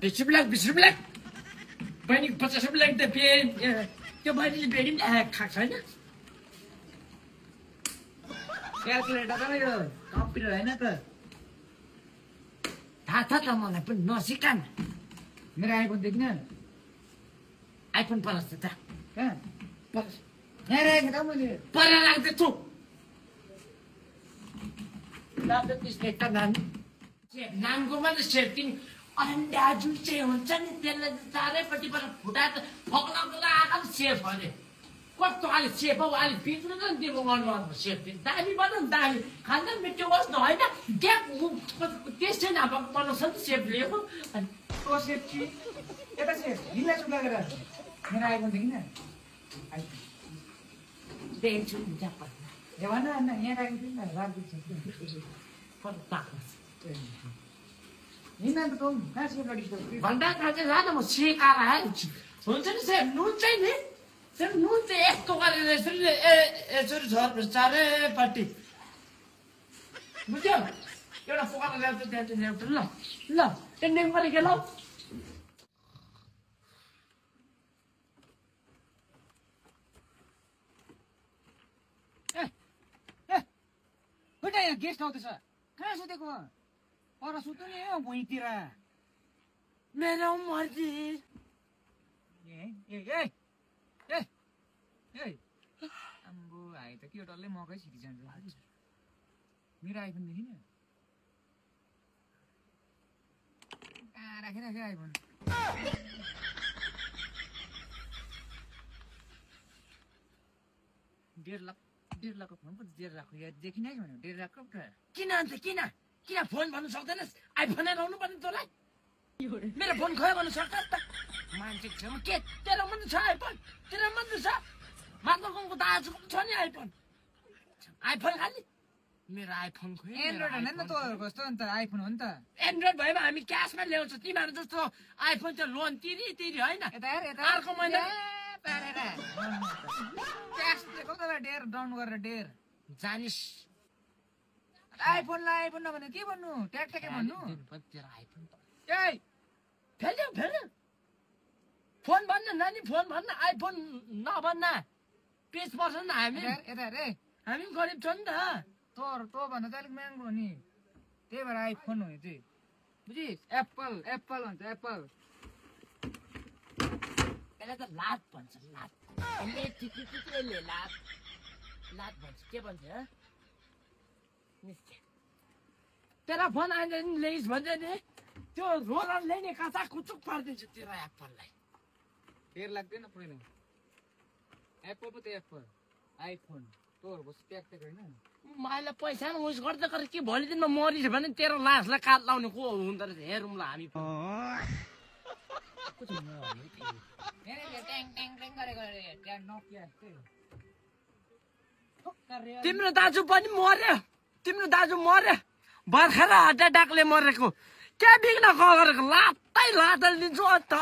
20 रुपियाँ बहिनी 50 रुपियाँ त त्यो बहिनीले बेडी पनि खाएको छैन क्यालकुलेटर त यो कम्प्युटर होइन त थाहा छ त मलाई पनि नसिका न मेरो आइफोन देख्न आइफोन पलास त कहाँ पलास यहाँ राखेको त मैले पर राख्दै छु लाग्दै त्यस्तो नामको मात्रै सेफ्टी अन्डा जुन चाहिँ हुन्छ नि त्यसलाई चारैपट्टिबाट फुटाएर फक्लाउँदा आएको सेफ अरे कस्तो अहिले सेफ हो अहिले बिग्रिँदैन नि दिएको अनुहारमा सेफ्टी दामी बन नि दामी खाँदा मिठो होस् न होइन त्यस्तै नभएको बनाउँछ नि सेफ लिएको अनि ओ सेफ्टी यता सेफ हिल्ला चुप लागेर मेरो आइफोन देख्न देख्छु नि त्यहाँ ए भन न यहाँ राखेको थिएँ नि राखिदिन्छु हिँड्न त तँ कहाँ सेफ लडिस् भन्दा खाँदै जान म सिकाएर आइहाल्छु हुन्छ नि सेफ नुन चाहिँ नि नुन चाहिँ यस्तो गरेर यसरी झर्छ चारैपट्टि बुझ्यौ एउटा पोकाएर ल्याउँछ त्यहाँ चाहिँ ल्याउँछ ल ल टेन्डेङ गरेको ल खोइ यहाँ गेस्ट आउँदैछ कहाँ सुतेको पर सुत्नु नि हो भुइँतिर मेरो मर्जी आम्बो हाई त के डल्लै मकै छिटिजान्छ मेरो आइफोन देखिन कहाँ राखिराख्यो आइफोन डेढ लाखको फोन पो 1.5 लाख देखिन है भने 1.5 लाखको किन अन्त किन फोन भन्नु सक्दैनस् आइफोनै लाउनु पर्ने तँलाई मेरो फोन खै भन्नु सक्छ त मान्छे छेउमा के तेरो मात्रै छ आइफोन तेरो मात्रै छ माथि गाउँको दाजुको छ नि आइफोन खालि मेरो आइफोन खोइ एन्ड्रोइड होइन नि त तँहरूको जस्तो अन्त आइफोन हो नि त एन्ड्रोइड भएमा हामी क्यासमा ल्याउँछ तिमीहरू जस्तो आइफोन चाहिँ लोन तिरी होइन अर्को महिना ट्याक्स कताबाट डेर डाउन गरेर डेर जानिस आइफोन ला आइफोन नभने के भन्नु ट्याक्कै भन्नु तेरो आइफोन ए फेल्यो फोन भन्न नानी फोन भन्न आइफोन नभन्न पेज पर्छ नि हामी यता रे हामी गरिब छ नि त तँ भन्दा त अलिक महँगो हो नि त्यही भएर आइफोन हो चाहिँ बुझिस् एप्पल भन्छ एप्पल यसलाई त लात भन्छ लात लात भन्छ के भन्छ तेरो फोन आइले नि ल्याइस् भन्छ नि त्यो रोलरले नि काचा कुचुक पारिदिन्छ तेरो एप्पललाई 1.5 लाग्दैन पहिला एप्पल पो त एप्पल आइफोन तँहरूको बस ट्याक्कै होइन मलाई पैसा उस गर्दै गरेर के भोलि दिनमा मरिस भने तेरो लासलाई काट लाउने को हुँदो रहेछ हेरौँला हामी तिम्रो दाजु पनि मर्यो भर्खर हार्ट एट्याकले मरेको क्या बिग्न गरेको लातै लिन्छु अन्त